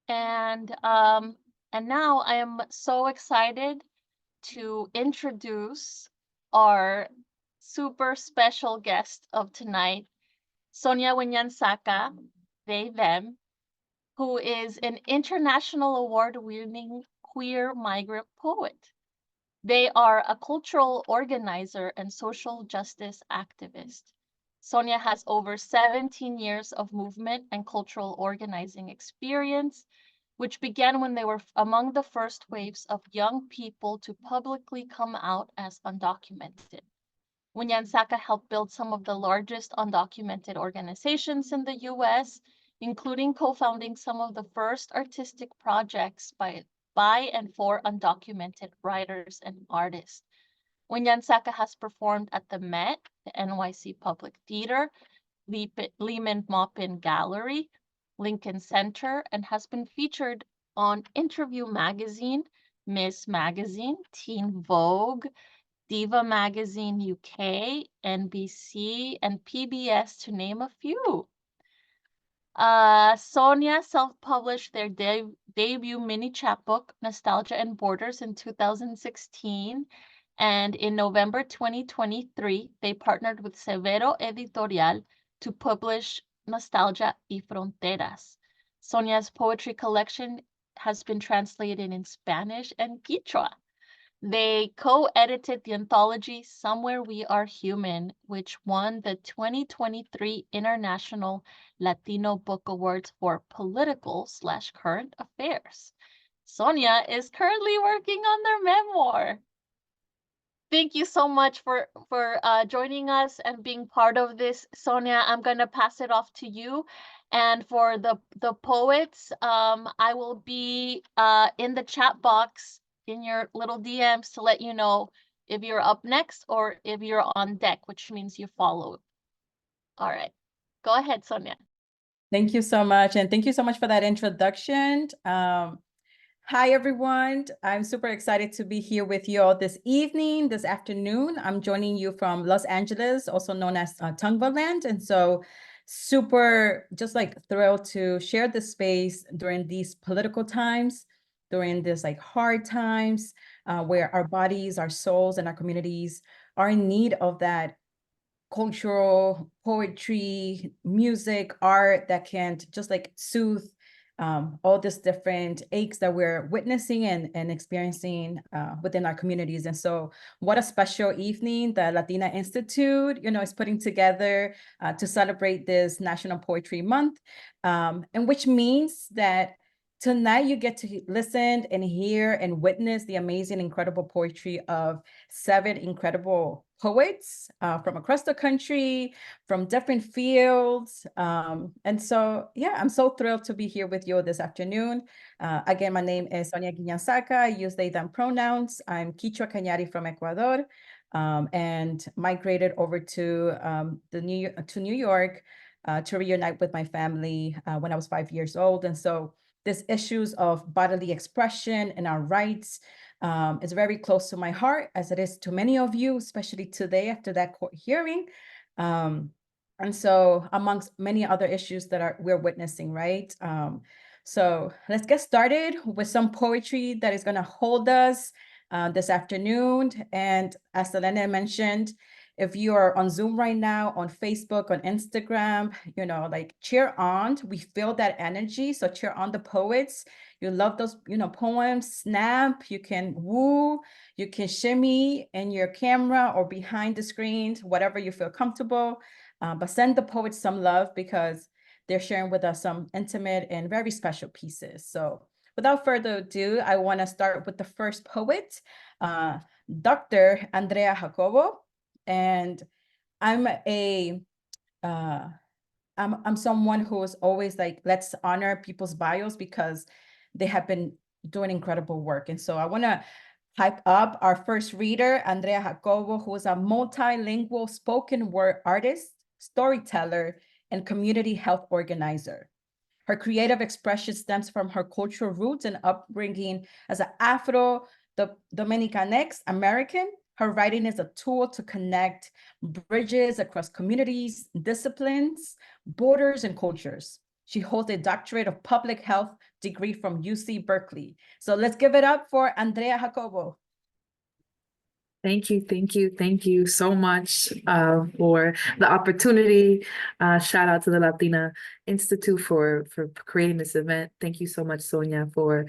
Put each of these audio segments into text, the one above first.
And now I am so excited to introduce our super special guest of tonight, Sonia Guinansaca, they, them, who is an international award-winning queer migrant poet. They are a cultural organizer and social justice activist. Sonia has over 17 years of movement and cultural organizing experience, which began when they were among the first waves of young people to publicly come out as undocumented. Guinansaca helped build some of the largest undocumented organizations in the US, including co-founding some of the first artistic projects by and for undocumented writers and artists. Guinansaca has performed at the Met, the NYC Public Theater, Lehman Maupin Gallery, Lincoln Center, and has been featured on Interview Magazine, Miss Magazine, Teen Vogue, Diva Magazine UK, NBC, and PBS, to name a few. Sonia self-published their debut mini chapbook, Nostalgia and Borders, in 2016. And in November 2023, they partnered with Severo Editorial to publish Nostalgia y Fronteras. Sonia's poetry collection has been translated in Spanish and Quechua. They co-edited the anthology Somewhere We Are Human, which won the 2023 International Latino Book Awards for political/current affairs. Sonia is currently working on their memoir. Thank you so much for joining us and being part of this, Sonia. I'm going to pass it off to you. And for the poets, I will be in the chat box in your little DMs to let you know if you're up next or if you're on deck, which means you followed. All right. Go ahead, Sonia. Thank you so much. And thank you so much for that introduction. Hi, everyone. I'm super excited to be here with you all this evening, this afternoon. I'm joining you from Los Angeles, also known as Tungva Land. And so super just like thrilled to share this space during these political times, during this like hard times where our bodies, our souls, and our communities are in need of that cultural poetry, music, art that can just like soothe all these different aches that we're witnessing and experiencing within our communities. And so what a special evening the Latina Institute, is putting together to celebrate this National Poetry Month, and which means that tonight you get to listen and hear and witness the amazing, incredible poetry of 7 incredible poets from across the country, from different fields. And so, yeah, I'm so thrilled to be here with you this afternoon. Again, my name is Sonia Guinansaca. I use they, them pronouns. I'm Quichua Cañari from Ecuador, and migrated over to New York to reunite with my family when I was 5 years old. And so these issues of bodily expression and our rights is very close to my heart, as it is to many of you, especially today after that court hearing. And so amongst many other issues that we're witnessing, right? So let's get started with some poetry that is going to hold us this afternoon. And as Selena mentioned, if you are on Zoom right now, on Facebook, on Instagram, like cheer on. We feel that energy. So cheer on the poets. You love those, poems, snap, you can woo, you can shimmy in your camera or behind the screens, whatever you feel comfortable. But send the poets some love because they're sharing with us some intimate and very special pieces. So without further ado, I want to start with the first poet, Dr. Andrea Jacobo. And I'm someone who is always like, let's honor people's bios because they have been doing incredible work. And so I want to hype up our first reader, Andrea Jacobo, who is a multilingual spoken word artist, storyteller, and community health organizer. Her creative expression stems from her cultural roots and upbringing as an Afro-Dominicanx American. Her writing is a tool to connect bridges across communities, disciplines, borders, and cultures. She holds a doctorate of public health degree from UC Berkeley. So let's give it up for Andrea Jacobo. Thank you so much for the opportunity. Shout out to the Latina Institute for creating this event. Thank you so much, Sonia, for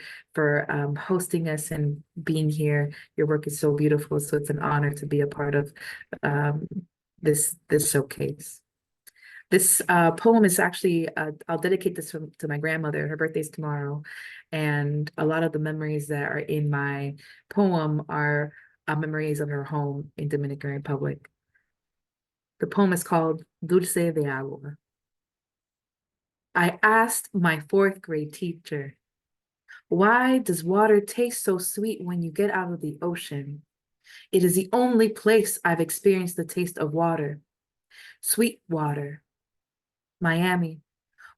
hosting us and being here. Your work is so beautiful, so it's an honor to be a part of this showcase. This poem is actually, I'll dedicate this to my grandmother. Her birthday's tomorrow. And a lot of the memories that are in my poem are memories of her home in Dominican Republic. The poem is called Dulce de Agua. I asked my fourth grade teacher, why does water taste so sweet when you get out of the ocean? It is the only place I've experienced the taste of water. Sweet water. Miami,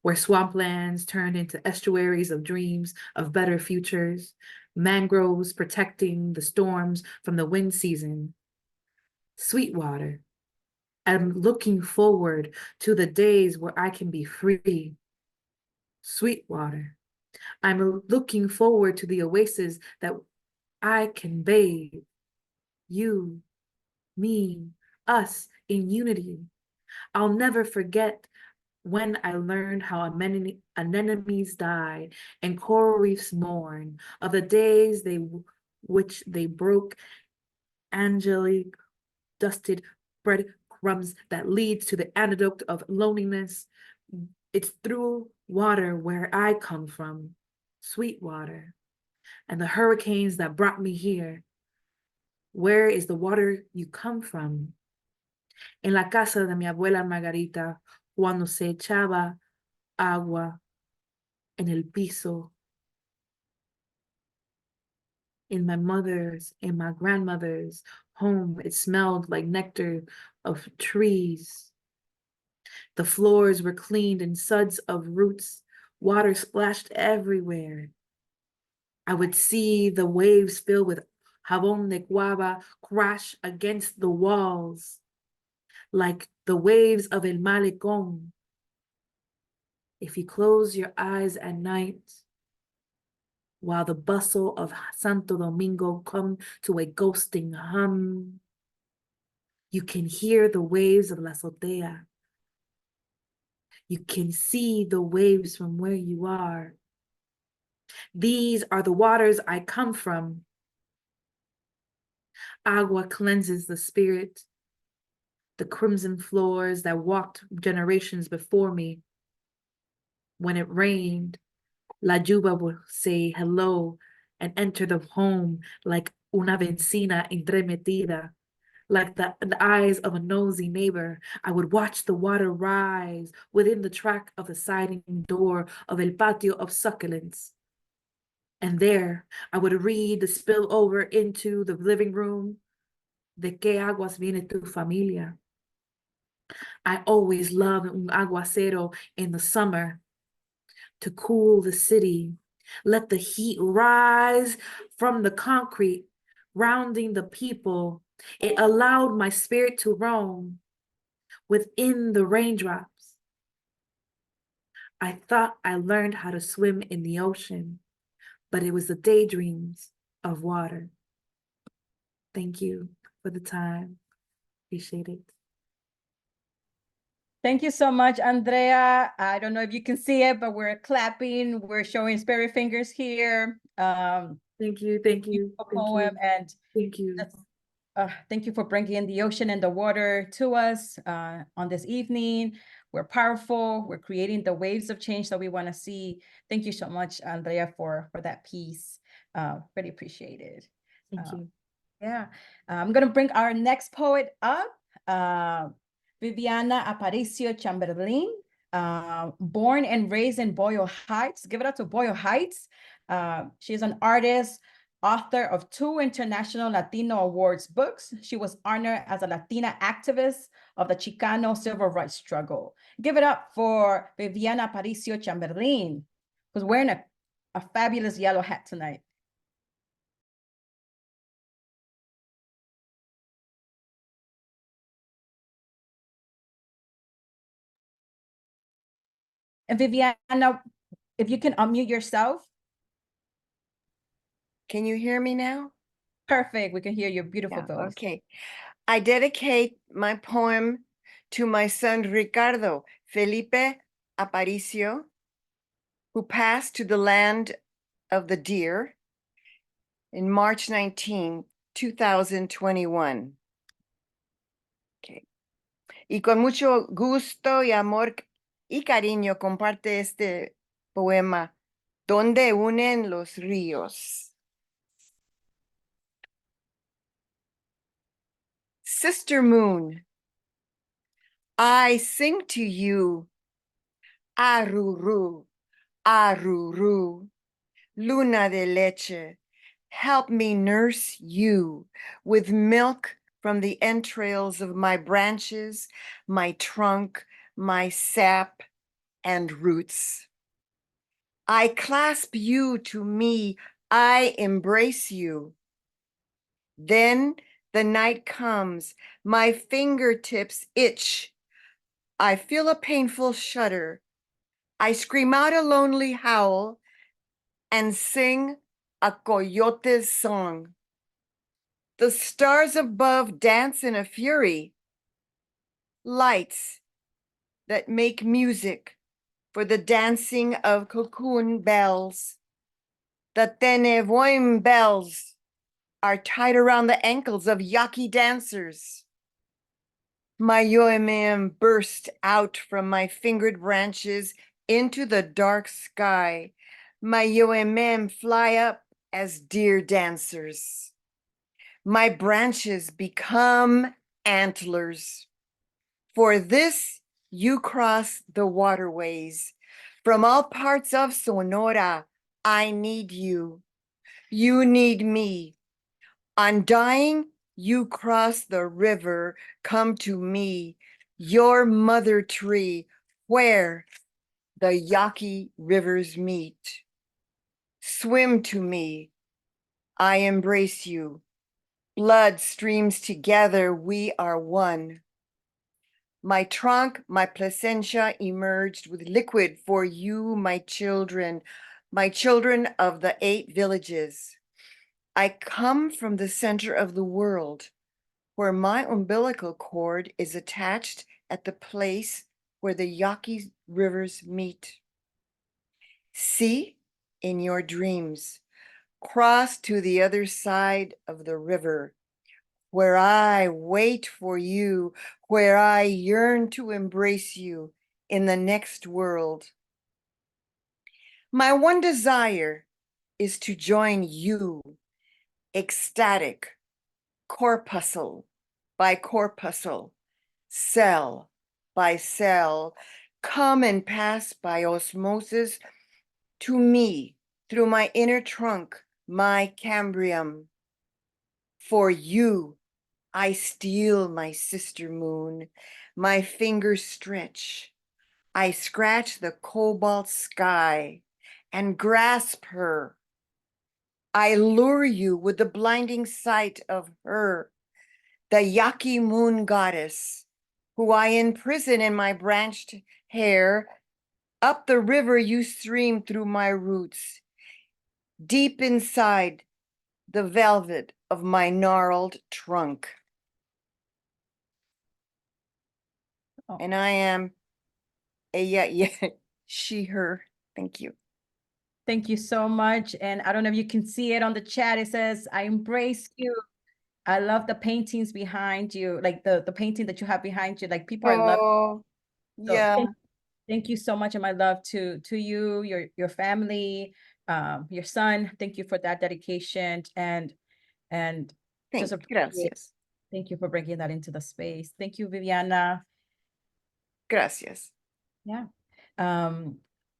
where swamplands turned into estuaries of dreams of better futures, mangroves protecting the storms from the wind season. Sweetwater. I'm looking forward to the days where I can be free. Sweetwater. I'm looking forward to the oasis that I can bathe. You, me, us in unity. I'll never forget when I learned how anemones die and coral reefs mourn, of the days which they broke angelic dusted breadcrumbs that leads to the antidote of loneliness. It's through water where I come from, sweet water, and the hurricanes that brought me here. Where is the water you come from? En la casa de mi abuela Margarita, cuando se echaba agua en el piso. In my mother's and my grandmother's home, it smelled like nectar of trees. The floors were cleaned in suds of roots. Water splashed everywhere. I would see the waves filled with jabón de guava crash against the walls, like the waves of El Malecón. If you close your eyes at night, while the bustle of Santo Domingo come to a ghosting hum, you can hear the waves of La Azotea. You can see the waves from where you are. These are the waters I come from. Agua cleanses the spirit, the crimson floors that walked generations before me. When it rained, La Yuba would say hello and enter the home like una vecina entremetida, like the eyes of a nosy neighbor. I would watch the water rise within the track of the sliding door of El Patio of Succulents. And there, I would read the spill over into the living room. ¿De qué aguas viene tu familia? I always love un aguacero in the summer to cool the city. Let the heat rise from the concrete, rounding the people. It allowed my spirit to roam within the raindrops. I thought I learned how to swim in the ocean, but it was the daydreams of water. Thank you for the time. Appreciate it. Thank you so much, Andrea. I don't know if you can see it, but we're clapping. We're showing spirit fingers here. Thank you, thank you, poem, and thank you. Thank you for bringing the ocean and the water to us on this evening. We're powerful. We're creating the waves of change that we want to see. Thank you so much, Andrea, for that piece. Really appreciate it. Thank you. Yeah, I'm going to bring our next poet up. Viviana Aparicio Chamberlain, born and raised in Boyle Heights. Give it up to Boyle Heights. She is an artist, author of 2 International Latino Awards books. She was honored as a Latina activist of the Chicano civil rights struggle. Give it up for Viviana Aparicio Chamberlain, who's wearing a fabulous yellow hat tonight. And Viviana, if you can unmute yourself. Can you hear me now? Perfect. We can hear your beautiful Yeah, voice. okay. I dedicate my poem to my son Ricardo Felipe Aparicio, who passed to the land of the deer in March 19, 2021. Okay. Y con mucho gusto y amor y cariño comparte este poema, Donde unen los ríos. Sister Moon, I sing to you, Aruru, Aruru, Luna de leche, help me nurse you with milk from the entrails of my branches, my trunk, my sap, and roots. I clasp you to me, I embrace you. Then the night comes, my fingertips itch. I feel a painful shudder. I scream out a lonely howl and sing a coyote's song. The stars above dance in a fury, lights that make music for the dancing of cocoon bells. The tenevoim bells are tied around the ankles of yaqui dancers. My yoemem burst out from my fingered branches into the dark sky. My yoemem fly up as deer dancers. My branches become antlers. For this, you cross the waterways. From all parts of Sonora, I need you. You need me. Undying, you cross the river, come to me, your mother tree, where the Yaqui rivers meet. Swim to me, I embrace you. Blood streams together, we are one. My trunk, my placentia emerged with liquid for you, my children of the 8 villages. I come from the center of the world, where my umbilical cord is attached at the place where the Yaqui rivers meet. See, in your dreams, cross to the other side of the river, where I wait for you, where I yearn to embrace you in the next world. My one desire is to join you, ecstatic, corpuscle by corpuscle, cell by cell, come and pass by osmosis to me through my inner trunk, my cambrium. For you, I steal my sister moon, my fingers stretch. I scratch the cobalt sky and grasp her. I lure you with the blinding sight of her, the Yaqui moon goddess, who I imprison in my branched hair. Up the river you stream through my roots, deep inside the velvet of my gnarled trunk. Oh. And I am ella, she, her. Thank you. Thank you so much. And I don't know if you can see it on the chat. It says, I embrace you. I love the paintings behind you, like the painting that you have behind you. Like people are loving. Oh, So yeah. thank you so much. And my love to you, your family, your son. Thank you for that dedication and just appreciate. Gracias. Thank you for bringing that into the space. Thank you, Viviana. Gracias. Yeah.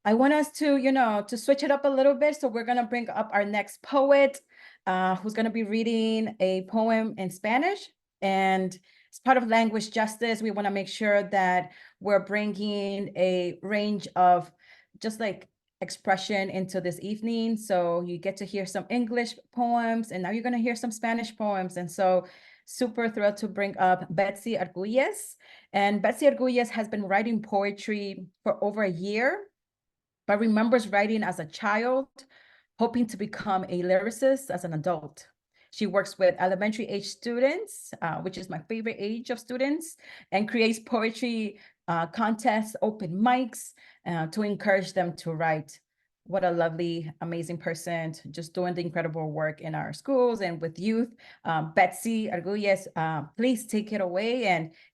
I want us to, to switch it up a little bit. So we're going to bring up our next poet, who's going to be reading a poem in Spanish. And as part of language justice, we want to make sure that we're bringing a range of just like expression into this evening. So you get to hear some English poems, and now you're going to hear some Spanish poems. And so super thrilled to bring up Betsy Arguelles. And Betsy Arguelles has been writing poetry for over a year. but remembers writing as a child, hoping to become a lyricist as an adult. She works with elementary age students, which is my favorite age of students, and creates poetry contests, open mics to encourage them to write. What a lovely, amazing person, just doing the incredible work in our schools and with youth. Betsy Arguelles, please take it away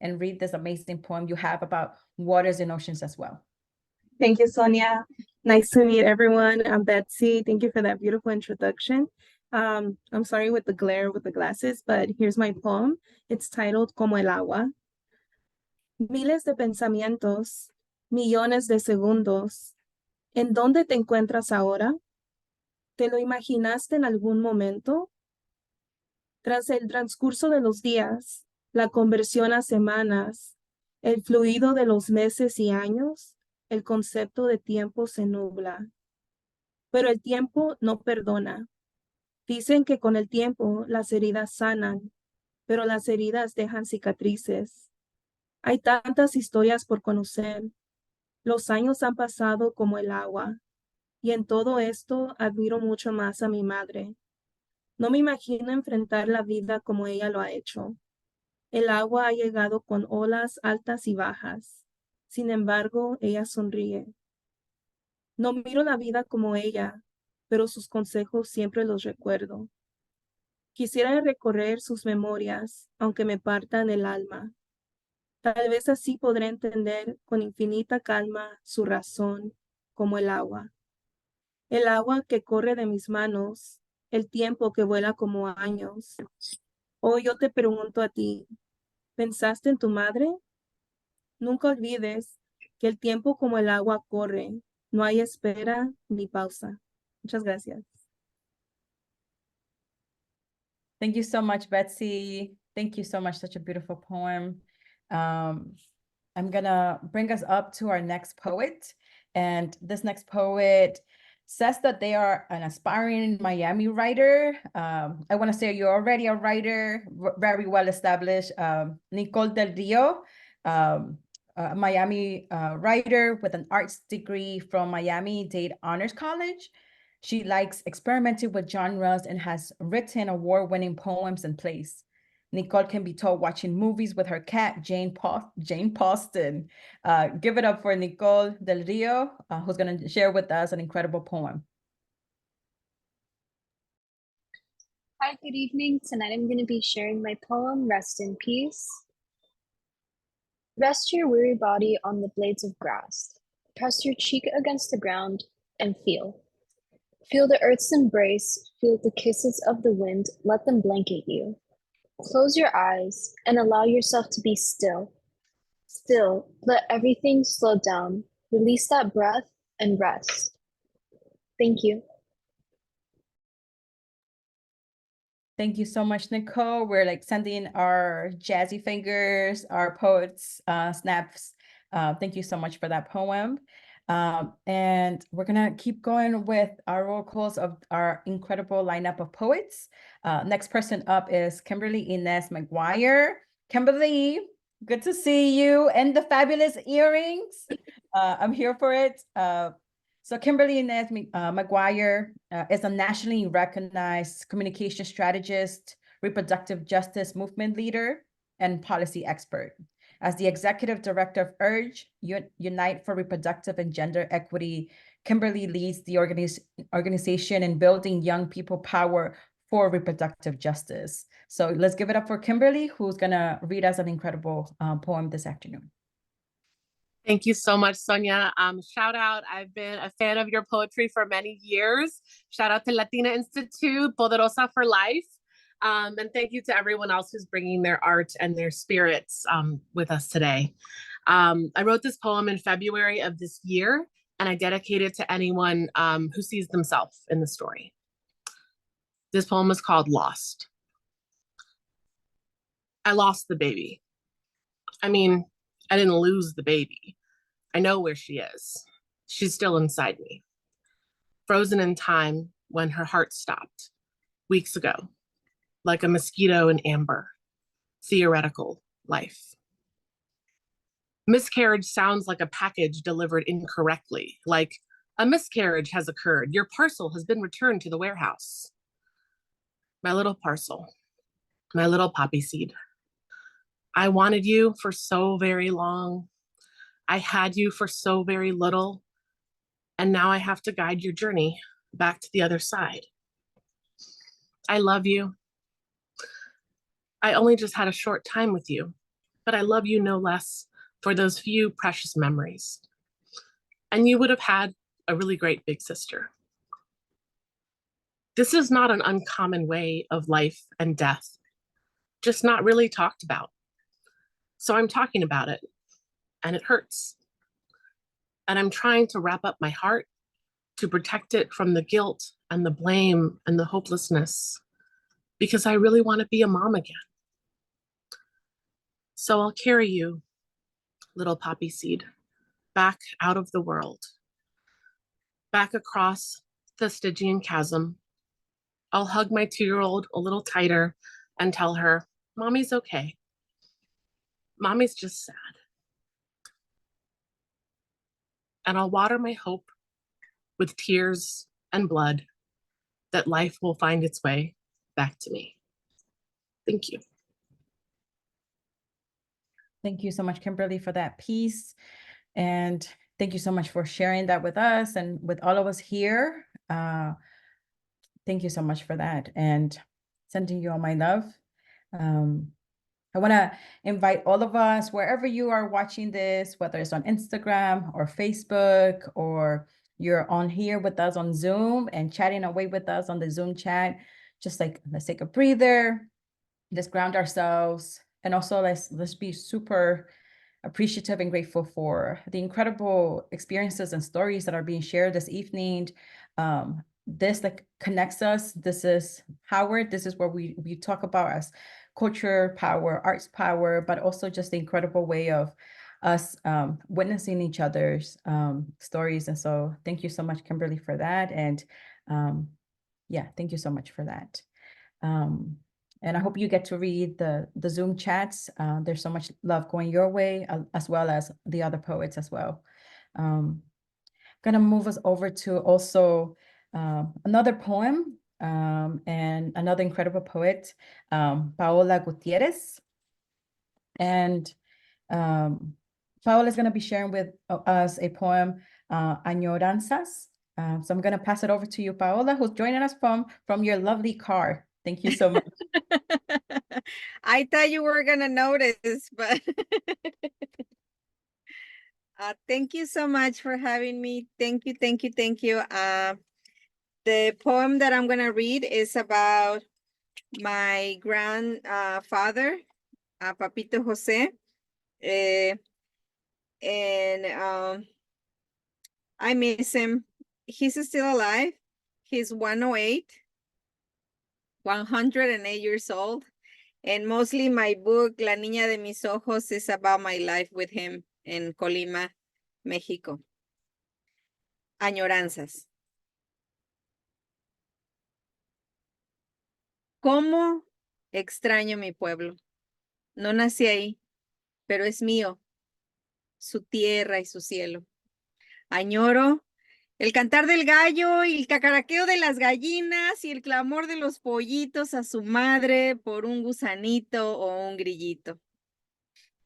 and read this amazing poem you have about waters and oceans as well. Thank you, Sonia. Nice to meet everyone. I'm Betsy. Thank you for that beautiful introduction. I'm sorry with the glare with the glasses, but here's my poem. It's titled Como el agua. Miles de pensamientos, millones de segundos. ¿En dónde te encuentras ahora? ¿Te lo imaginaste en algún momento? Tras el transcurso de los días, la conversión a semanas, el fluido de los meses y años, el concepto de tiempo se nubla. Pero el tiempo no perdona. Dicen que con el tiempo las heridas sanan, pero las heridas dejan cicatrices. Hay tantas historias por conocer. Los años han pasado como el agua, y en todo esto admiro mucho más a mi madre. No me imagino enfrentar la vida como ella lo ha hecho. El agua ha llegado con olas altas y bajas. Sin embargo, ella sonríe. No miro la vida como ella, pero sus consejos siempre los recuerdo. Quisiera recorrer sus memorias, aunque me partan el alma. Tal vez así podré entender con infinita calma su razón, como el agua. El agua que corre de mis manos, el tiempo que vuela como años. Hoy yo te pregunto a ti, ¿pensaste en tu madre? Nunca olvides que el tiempo como el agua corre, no hay espera ni pausa. Muchas gracias. Thank you so much, Betsy. Thank you so much. Such a beautiful poem. I'm gonna bring us up to our next poet. And this next poet says that they are an aspiring Miami writer. I wanna say you're already a writer, very well established. Nicole Del Rio, Miami writer with an arts degree from Miami-Dade Honors College. She likes experimenting with genres and has written award-winning poems and plays. Nicole can be told watching movies with her cat, Jane Poston. Give it up for Nicole Del Rio, who's going to share with us an incredible poem. Hi, good evening. Tonight I'm going to be sharing my poem, Rest in Peace. Rest your weary body on the blades of grass. Press your cheek against the ground and feel. Feel the earth's embrace, feel the kisses of the wind, let them blanket you. Close your eyes and allow yourself to be still. Still, let everything slow down. Release that breath and rest. Thank you. Thank you so much, Nicole. We're like sending our jazzy fingers, our poets snaps. Thank you so much for that poem. And we're gonna keep going with our roll calls of our incredible lineup of poets. Next person up is Kimberly Inez McGuire. Kimberly, good to see you, and the fabulous earrings. I'm here for it. So Kimberly Inez McGuire is a nationally recognized communication strategist, reproductive justice movement leader, and policy expert. As the executive director of URGE, Unite for Reproductive and Gender Equity, Kimberly leads the organization in building young people power for reproductive justice. So let's give it up for Kimberly, who's gonna read us an incredible poem this afternoon. Thank you so much, Sonia. Shout out, I've been a fan of your poetry for many years. Shout out to Latina Institute, Poderosa for life. And thank you to everyone else who's bringing their art and their spirits with us today. I wrote this poem in February of this year, and I dedicate it to anyone who sees themselves in the story. This poem is called Lost. I lost the baby. I mean, I didn't lose the baby. I know where she is. She's still inside me. Frozen in time when her heart stopped weeks ago. Like a mosquito in amber, theoretical life. Miscarriage sounds like a package delivered incorrectly, like A miscarriage has occurred. Your parcel has been returned to the warehouse. My little parcel, my little poppy seed. I wanted you for so very long. I had you for so very little. And now I have to guide your journey back to the other side. I love you. I only just had a short time with you, but I love you no less for those few precious memories. And you would have had a really great big sister. This is not an uncommon way of life and death, just not really talked about. So I'm talking about it, and it hurts. And I'm trying to wrap up my heart to protect it from the guilt and the blame and the hopelessness, because I really want to be a mom again. So I'll carry you, little poppy seed, back out of the world, back across the Stygian chasm. I'll hug my 2-year-old a little tighter and tell her, Mommy's okay. Mommy's just sad. And I'll water my hope with tears and blood that life will find its way back to me. Thank you. Thank you so much, Kimberly, for that piece. And thank you so much for sharing that with us and with all of us here. Thank you so much for that, and sending you all my love. I want to invite all of us, wherever you are watching this, whether it's on Instagram or Facebook, or you're on here with us on Zoom and chatting away with us on the Zoom chat, just like, let's take a breather, let's ground ourselves, and also let's be super appreciative and grateful for the incredible experiences and stories that are being shared this evening. This like connects us. This is power. This is where we talk about as culture power, arts power, but also just the incredible way of us witnessing each other's stories. And so thank you so much, Kimberly, for that. And yeah, thank you so much for that. And I hope you get to read the Zoom chats. There's so much love going your way, as well as the other poets as well. Gonna move us over to also another poem and another incredible poet, Paola Gutierrez. And Paola is gonna be sharing with us a poem, Añoranzas. So I'm gonna pass it over to you, Paola, who's joining us from your lovely car. Thank you so much. I thought you were gonna notice, but thank you so much for having me. Thank you, thank you, thank you. The poem that I'm gonna read is about my grandfather, Papito Jose. And I miss him. He's still alive. He's 108 years old. And mostly my book, La Niña de Mis Ojos, is about my life with him in Colima, México. Añoranzas. ¿Cómo extraño mi pueblo? No nací ahí, pero es mío, su tierra y su cielo. Añoro el cantar del gallo y el cacaraqueo de las gallinas y el clamor de los pollitos a su madre por un gusanito o un grillito.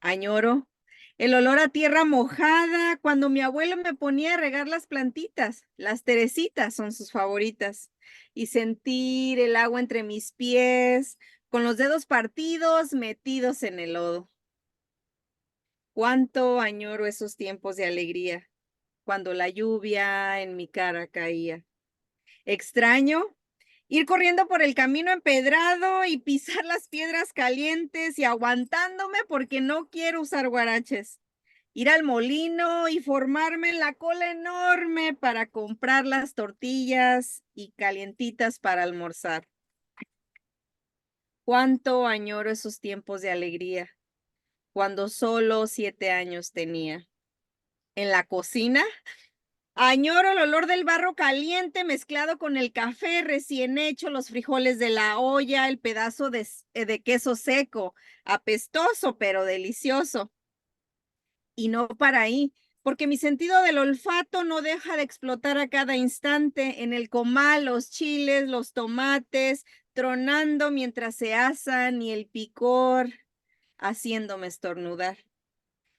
Añoro el olor a tierra mojada cuando mi abuelo me ponía a regar las plantitas. Las teresitas son sus favoritas. Y sentir el agua entre mis pies, con los dedos partidos metidos en el lodo. Cuánto añoro esos tiempos de alegría, cuando la lluvia en mi cara caía. Extraño ir corriendo por el camino empedrado y pisar las piedras calientes y aguantándome porque no quiero usar guaraches. Ir al molino y formarme en la cola enorme para comprar las tortillas y calientitas para almorzar. Cuánto añoro esos tiempos de alegría, cuando solo 7 años tenía. En la cocina, añoro el olor del barro caliente mezclado con el café recién hecho, los frijoles de la olla, el pedazo de queso seco, apestoso pero delicioso. Y no para ahí, porque mi sentido del olfato no deja de explotar a cada instante en el comal, los chiles, los tomates, tronando mientras se asan y el picor haciéndome estornudar.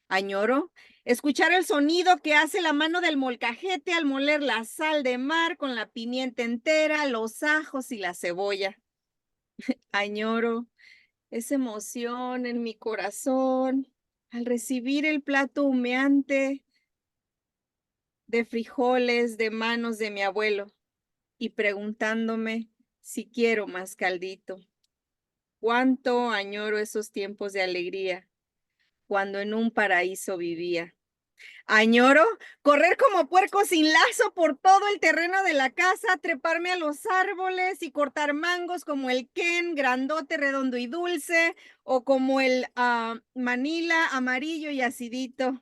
Añoro escuchar el sonido que hace la mano del molcajete al moler la sal de mar con la pimienta entera, los ajos y la cebolla. Añoro esa emoción en mi corazón al recibir el plato humeante de frijoles de manos de mi abuelo y preguntándome si quiero más caldito. Cuánto añoro esos tiempos de alegría cuando en un paraíso vivía. Añoro correr como puerco sin lazo por todo el terreno de la casa, treparme a los árboles y cortar mangos como el Ken, grandote, redondo y dulce, o como el Manila, amarillo y acidito.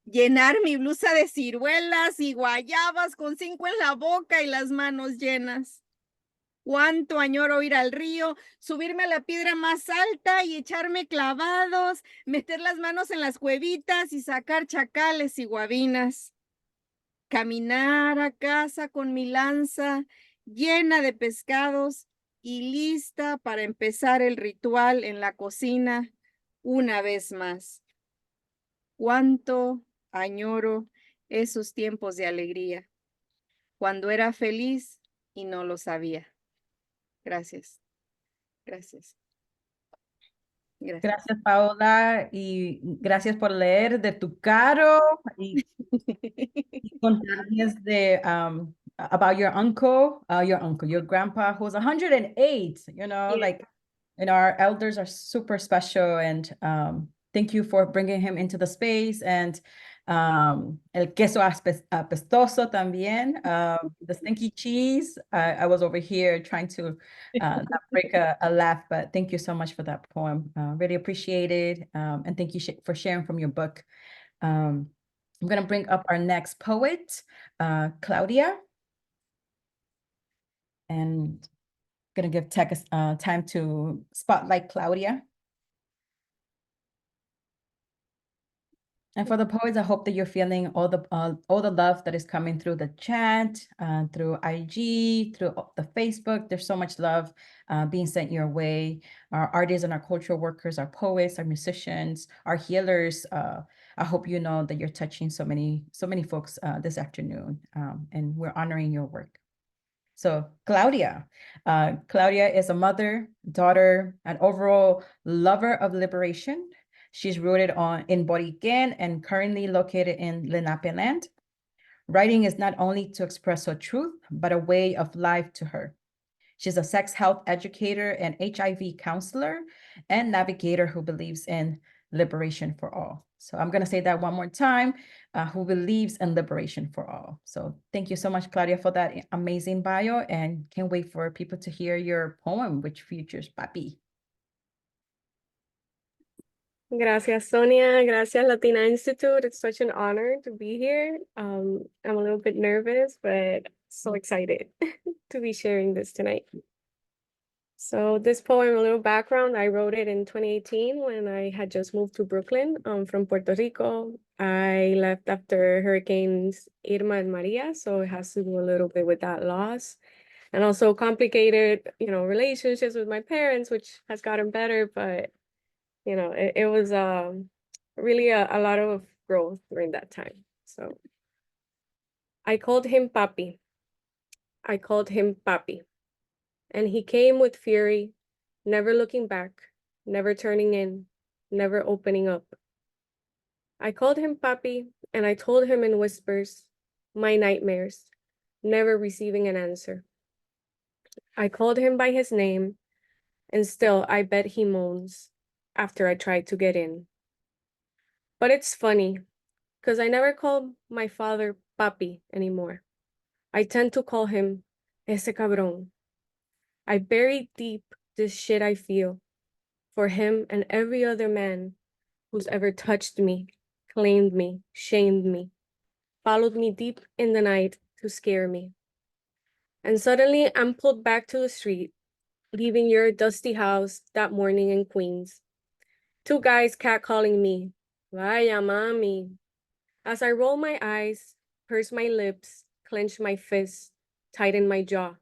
Llenar mi blusa de ciruelas y guayabas con 5 en la boca y las manos llenas. Cuánto añoro ir al río, subirme a la piedra más alta y echarme clavados, meter las manos en las cuevitas y sacar chacales y guabinas. Caminar a casa con mi lanza llena de pescados y lista para empezar el ritual en la cocina una vez más. Cuánto añoro esos tiempos de alegría, cuando era feliz y no lo sabía. Gracias. Gracias. Gracias. Gracias, Paola, y gracias por leer de tu caro y contarles de about your grandpa who's 108, Yeah. like, our elders are super special, and thank you for bringing him into the space, and el queso apestoso también, the stinky cheese. I was over here trying to not break a laugh, but thank you so much for that poem. Really appreciate it, and thank you for sharing from your book. I'm going to bring up our next poet, Claudia. And going to give Tech time to spotlight Claudia. And for the poets, I hope that you're feeling all the love that is coming through the chat, through IG, through the Facebook. There's so much love being sent your way. Our artists and our cultural workers, our poets, our musicians, our healers. I hope you know that you're touching so many folks this afternoon, and we're honoring your work. So Claudia is a mother, daughter, and overall lover of liberation. She's rooted in Boriquen and currently located in Lenape land. Writing is not only to express her truth, but a way of life to her. She's a sex health educator and HIV counselor and navigator who believes in liberation for all. So I'm going to say that one more time, who believes in liberation for all. So thank you so much, Claudia, for that amazing bio, and can't wait for people to hear your poem, which features Papi. Gracias, Sonia. Gracias, Latina Institute. It's such an honor to be here. I'm a little bit nervous, but so excited to be sharing this tonight. So this poem, a little background, I wrote it in 2018 when I had just moved to Brooklyn from Puerto Rico. I left after Hurricanes Irma and Maria, so it has to do a little bit with that loss. And also complicated, relationships with my parents, which has gotten better, but it was really a lot of growth during that time. So I called him Papi. I called him Papi. And he came with fury, never looking back, never turning in, never opening up. I called him Papi, and I told him in whispers, my nightmares, never receiving an answer. I called him by his name, and still I bet he moans after I tried to get in. But it's funny, because I never call my father Papi anymore. I tend to call him ese cabrón. I bury deep this shit I feel for him and every other man who's ever touched me, claimed me, shamed me, followed me deep in the night to scare me. And suddenly I'm pulled back to the street, leaving your dusty house that morning in Queens. 2 guys catcalling me, vaya mami. As I roll my eyes, purse my lips, clench my fists, tighten my jaw,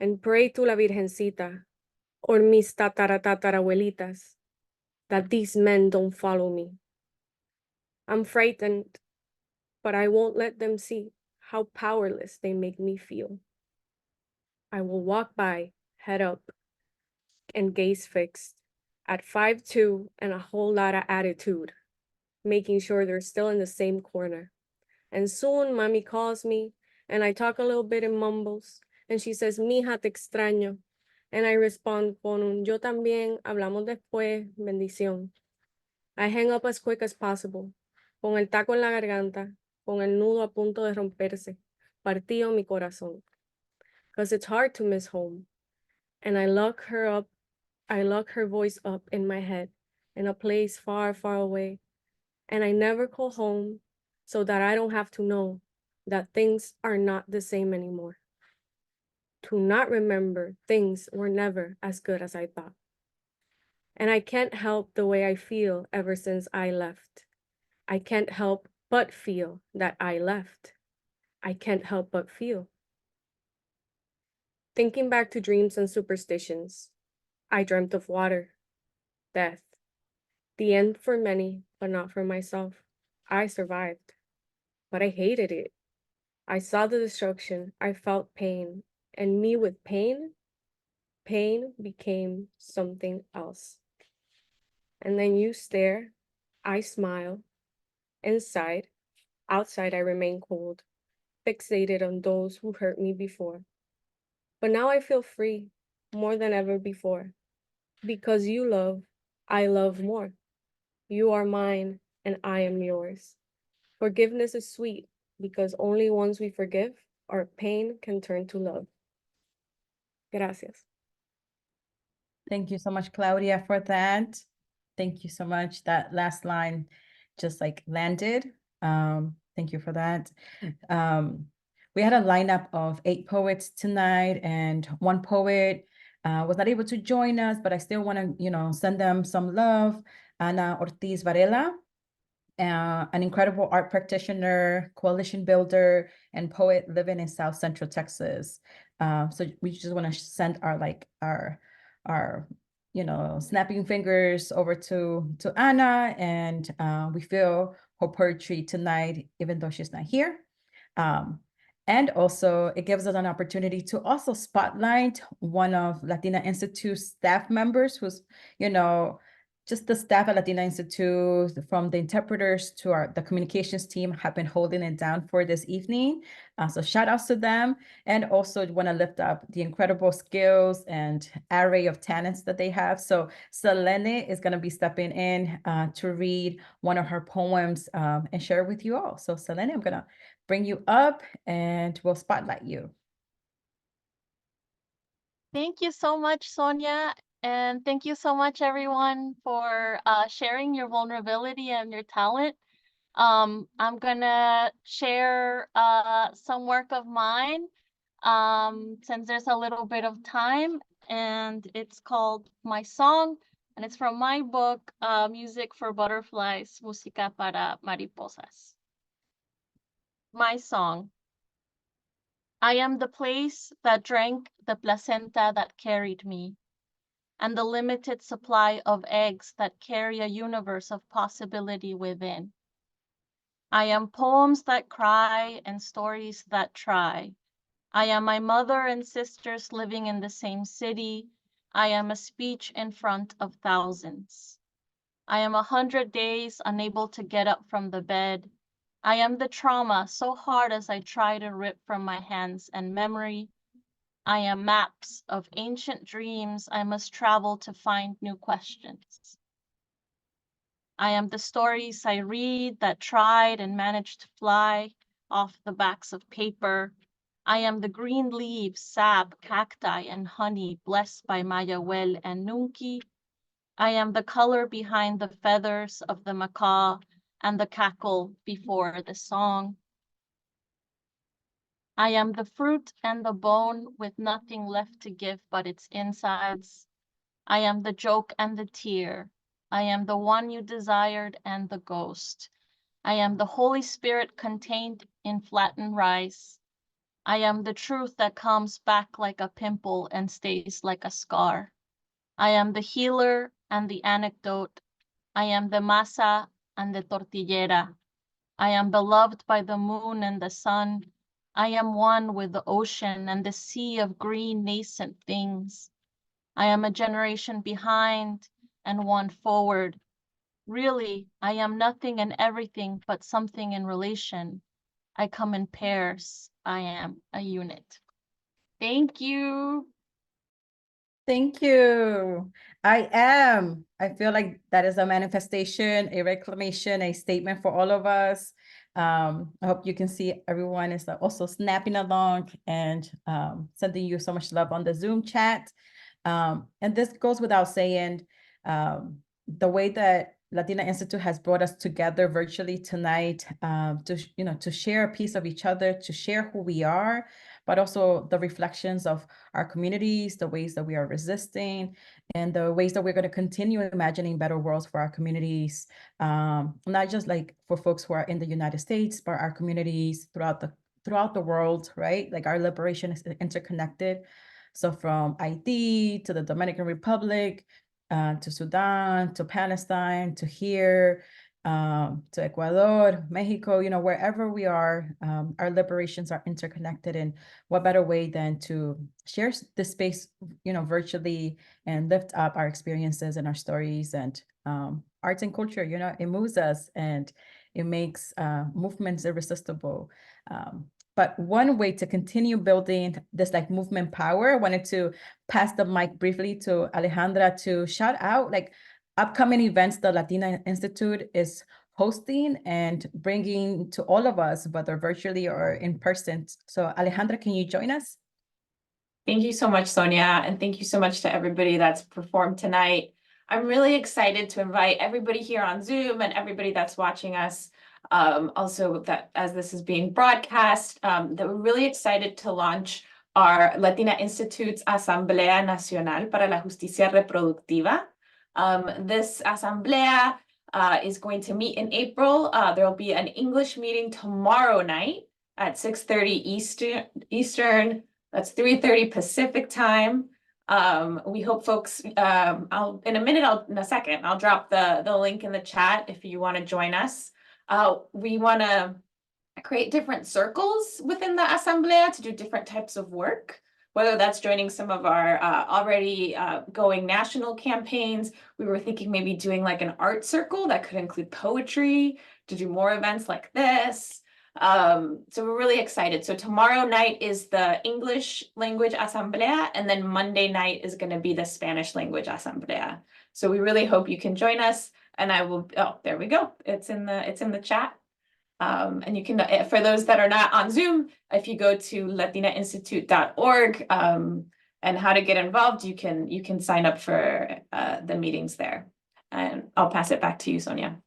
and pray to la Virgencita or mis tataratatarabuelitas that these men don't follow me. I'm frightened, but I won't let them see how powerless they make me feel. I will walk by, head up, and gaze fixed at 5'2" and a whole lot of attitude, making sure they're still in the same corner. And soon mommy calls me and I talk a little bit in mumbles and she says, mija, te extraño. And I respond con un yo también, hablamos después, bendición. I hang up as quick as possible, con el taco en la garganta, con el nudo a punto de romperse, partido mi corazón. Because it's hard to miss home. And I lock her voice up in my head, in a place far, far away. And I never call home so that I don't have to know that things are not the same anymore. To not remember things were never as good as I thought. And I can't help the way I feel ever since I left. I can't help but feel that I left. I can't help but feel. Thinking back to dreams and superstitions, I dreamt of water, death, the end for many, but not for myself. I survived, but I hated it. I saw the destruction, I felt pain, and me with pain became something else. And then you stare, I smile. Inside, outside I remain cold, fixated on those who hurt me before. But now I feel free, more than ever before. Because you love, I love more. You are mine, and I am yours. Forgiveness is sweet, because only once we forgive, our pain can turn to love. Gracias. Thank you so much, Claudia, for that. Thank you so much. That last line just like landed. Thank you for that. We had a lineup of 8 poets tonight, and one poet was not able to join us, but I still want to, send them some love. Ana Ortiz Varela, an incredible art practitioner, coalition builder, and poet living in South Central Texas. So we just want to send our snapping fingers over to Anna, and we feel her poetry tonight, even though she's not here. And also it gives us an opportunity to also spotlight one of Latina Institute's staff members who's, just the staff at Latina Institute, from the interpreters to the communications team, have been holding it down for this evening. So shout outs to them. And also want to lift up the incredible skills and array of talents that they have. So Selene is going to be stepping in to read one of her poems and share with you all. So Selene, I'm going to bring you up and we'll spotlight you. Thank you so much, Sonia. And thank you so much, everyone, for sharing your vulnerability and your talent. I'm gonna share some work of mine since there's a little bit of time, and it's called My Song, and it's from my book, Music for Butterflies, Música para Mariposas. My Song. I am the place that drank the placenta that carried me, and the limited supply of eggs that carry a universe of possibility within. I am poems that cry and stories that try. I am my mother and sisters living in the same city. I am a speech in front of thousands. I am 100 days unable to get up from the bed. I am the trauma so hard as I try to rip from my hands and memory. I am maps of ancient dreams I must travel to find new questions. I am the stories I read that tried and managed to fly off the backs of paper. I am the green leaves, sap, cacti, and honey blessed by Mayahuel and Nunki. I am the color behind the feathers of the macaw and the cackle before the song. I am the fruit and the bone with nothing left to give but its insides. I am the joke and the tear. I am the one you desired and the ghost. I am the Holy Spirit contained in flattened rice. I am the truth that comes back like a pimple and stays like a scar. I am the healer and the anecdote. I am the masa and the tortillera. I am beloved by the moon and the sun. I am one with the ocean and the sea of green nascent things. I am a generation behind and one forward. Really, I am nothing and everything but something in relation. I come in pairs. I am a unit. Thank you. Thank you. I feel like that is a manifestation, a reclamation, a statement for all of us. I hope you can see everyone is also snapping along and sending you so much love on the Zoom chat. And this goes without saying, the way that Latina Institute has brought us together virtually tonight, to share a piece of each other, to share who we are, but also the reflections of our communities, the ways that we are resisting, and the ways that we're going to continue imagining better worlds for our communities, not just like for folks who are in the United States, but our communities throughout the world, right? Like our liberation is interconnected. So from Haiti to the Dominican Republic, to Sudan, to Palestine, to here, to Ecuador, Mexico, wherever we are, our liberations are interconnected. And what better way than to share this space, virtually, and lift up our experiences and our stories and arts and culture. It moves us and it makes movements irresistible. But one way to continue building this like movement power, I wanted to pass the mic briefly to Alejandra to shout out like upcoming events the Latina Institute is hosting and bringing to all of us, whether virtually or in person. So Alejandra, can you join us? Thank you so much, Sonia, and thank you so much to everybody that's performed tonight. I'm really excited to invite everybody here on Zoom and everybody that's watching us. Also, that as this is being broadcast, that we're really excited to launch our Latina Institute's Asamblea Nacional para la Justicia Reproductiva. This Asamblea is going to meet in April. There will be an English meeting tomorrow night at 6:30 Eastern. That's 3:30 Pacific time. We hope folks, in a second, I'll drop the link in the chat if you want to join us. We want to create different circles within the Asamblea to do different types of work, whether that's joining some of our already going national campaigns. We were thinking maybe doing like an art circle that could include poetry to do more events like this. So we're really excited. So tomorrow night is the English language Asamblea, and then Monday night is going to be the Spanish language Asamblea. So we really hope you can join us. And I will, oh, there we go. It's in the chat. And you can, for those that are not on Zoom, if you go to latinainstitute.org, and how to get involved, you can sign up for the meetings there. And I'll pass it back to you, Sonia.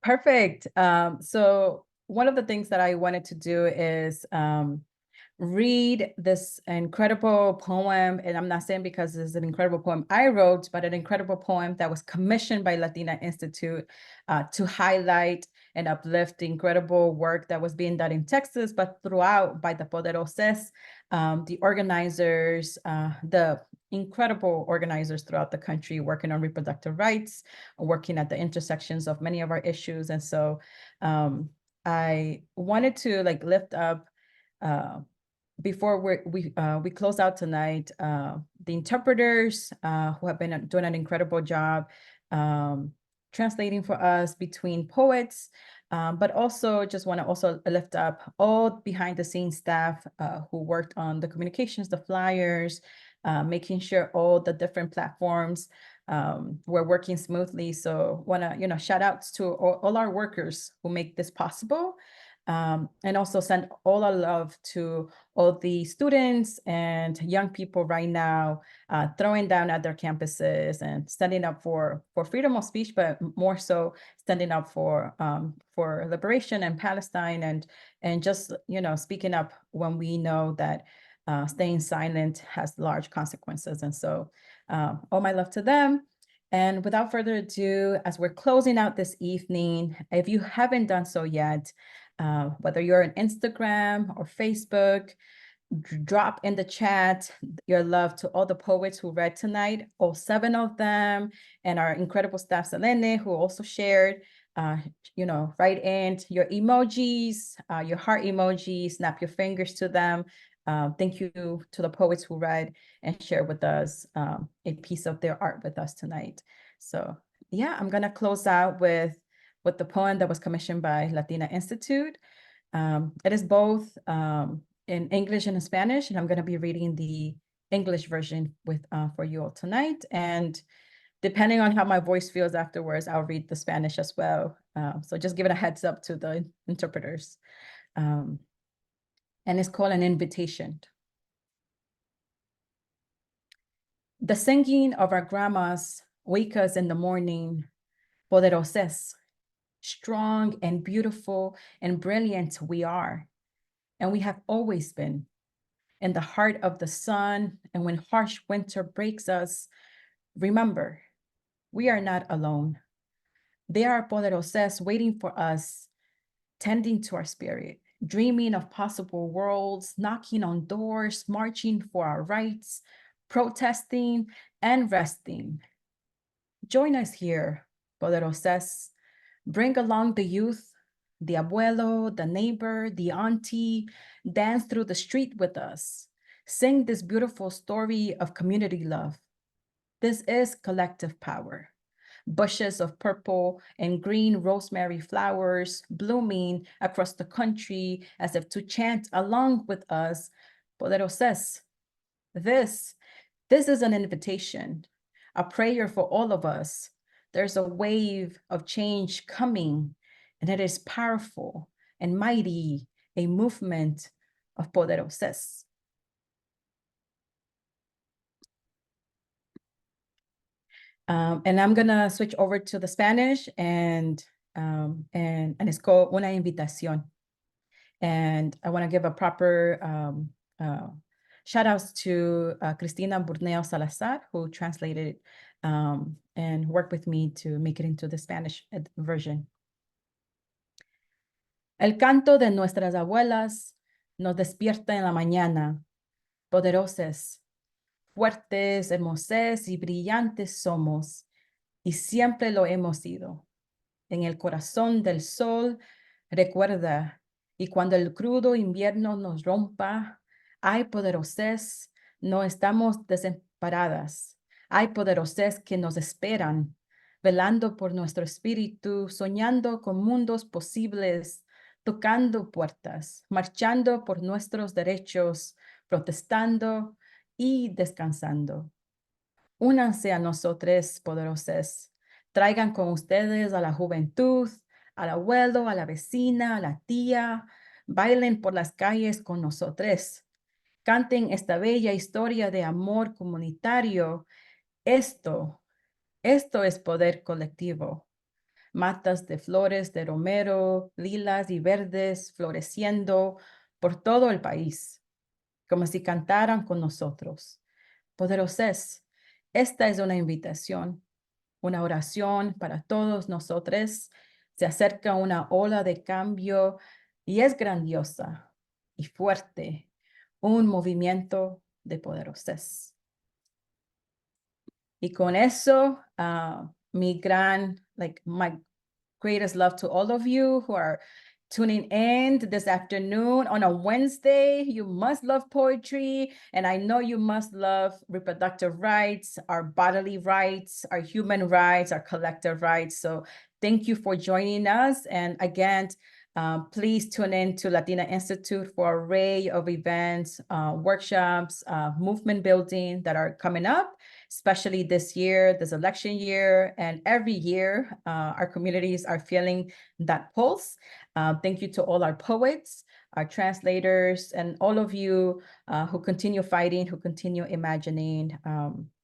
Perfect. So one of the things that I wanted to do is read this incredible poem, and I'm not saying because it's an incredible poem I wrote, but an incredible poem that was commissioned by Latina Institute to highlight and uplift the incredible work that was being done in Texas, but throughout by the Poderosas, the organizers, the incredible organizers throughout the country working on reproductive rights, working at the intersections of many of our issues. And so I wanted to like lift up, before we close out tonight, the interpreters who have been doing an incredible job translating for us between poets, but also just want to also lift up all behind the scenes staff who worked on the communications, the flyers, making sure all the different platforms were working smoothly. So want to, shout outs to all our workers who make this possible. And also send all our love to all the students and young people right now throwing down at their campuses and standing up for freedom of speech, but more so standing up for liberation and Palestine, and just speaking up when we know that staying silent has large consequences. And so all my love to them. And without further ado, as we're closing out this evening, if you haven't done so yet, whether you're on Instagram or Facebook, drop in the chat your love to all the poets who read tonight, all 7 of them, and our incredible staff, Selene, who also shared. Write in your emojis, your heart emojis, snap your fingers to them. Thank you to the poets who read and shared with us a piece of their art with us tonight. So yeah, I'm gonna close out with the poem that was commissioned by Latina Institute. It is both in English and in Spanish, and I'm gonna be reading the English version for you all tonight. And depending on how my voice feels afterwards, I'll read the Spanish as well. So just give it a heads up to the interpreters. And it's called An Invitation. The singing of our grandmas wake us in the morning, poderosas, strong and beautiful and brilliant we are. And we have always been. In the heart of the sun, and when harsh winter breaks us, remember, we are not alone. There are poderosas waiting for us, tending to our spirit, dreaming of possible worlds, knocking on doors, marching for our rights, protesting and resting. Join us here, poderosas. Bring along the youth, the abuelo, the neighbor, the auntie, dance through the street with us. Sing this beautiful story of community love. This is collective power. Bushes of purple and green rosemary flowers blooming across the country as if to chant along with us, poderosas. This is an invitation, a prayer for all of us. There's a wave of change coming, and it is powerful and mighty, a movement of poderosas. And I'm gonna switch over to the Spanish, and it's called Una Invitación. And I want to give a proper shout outs to Cristina Burneo Salazar, who translated and worked with me to make it into the Spanish version. El canto de nuestras abuelas nos despierta en la mañana, poderosas, fuertes, hermosas y brillantes somos, y siempre lo hemos sido. En el corazón del sol, recuerda, y cuando el crudo invierno nos rompa, hay poderosas, no estamos desamparadas. Hay poderosas que nos esperan, velando por nuestro espíritu, soñando con mundos posibles, tocando puertas, marchando por nuestros derechos, protestando y descansando. Únanse a nosotros, poderosas. Traigan con ustedes a la juventud, al abuelo, a la vecina, a la tía. Bailen por las calles con nosotros. Canten esta bella historia de amor comunitario. Esto es poder colectivo. Matas de flores de romero, lilas y verdes floreciendo por todo el país, como si cantaran con nosotros. Poderosas, esta es una invitación, una oración para todos nosotros. Se acerca una ola de cambio y es grandiosa y fuerte, un movimiento de poderosas. Y con eso, my greatest love to all of you who are tuning in this afternoon on a Wednesday. You must love poetry, and I know you must love reproductive rights, our bodily rights, our human rights, our collective rights. So thank you for joining us. And again, please tune in to Latina Institute for an array of events, workshops, movement building that are coming up, especially this year, this election year, and every year, our communities are feeling that pulse. Thank you to all our poets, our translators, and all of you who continue fighting, who continue imagining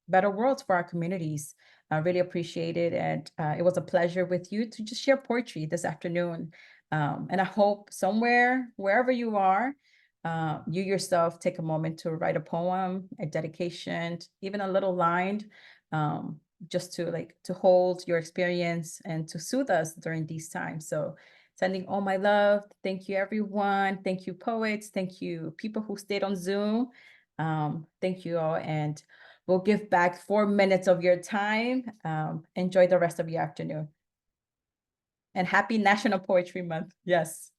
better worlds for our communities. I really appreciate it. And it was a pleasure with you to just share poetry this afternoon. And I hope somewhere, wherever you are, you yourself take a moment to write a poem, a dedication, even a little line just to hold your experience and to soothe us during these times. So sending all my love. Thank you, everyone. Thank you, poets. Thank you, people who stayed on Zoom. Thank you all. And we'll give back 4 minutes of your time. Enjoy the rest of your afternoon. And happy National Poetry Month. Yes.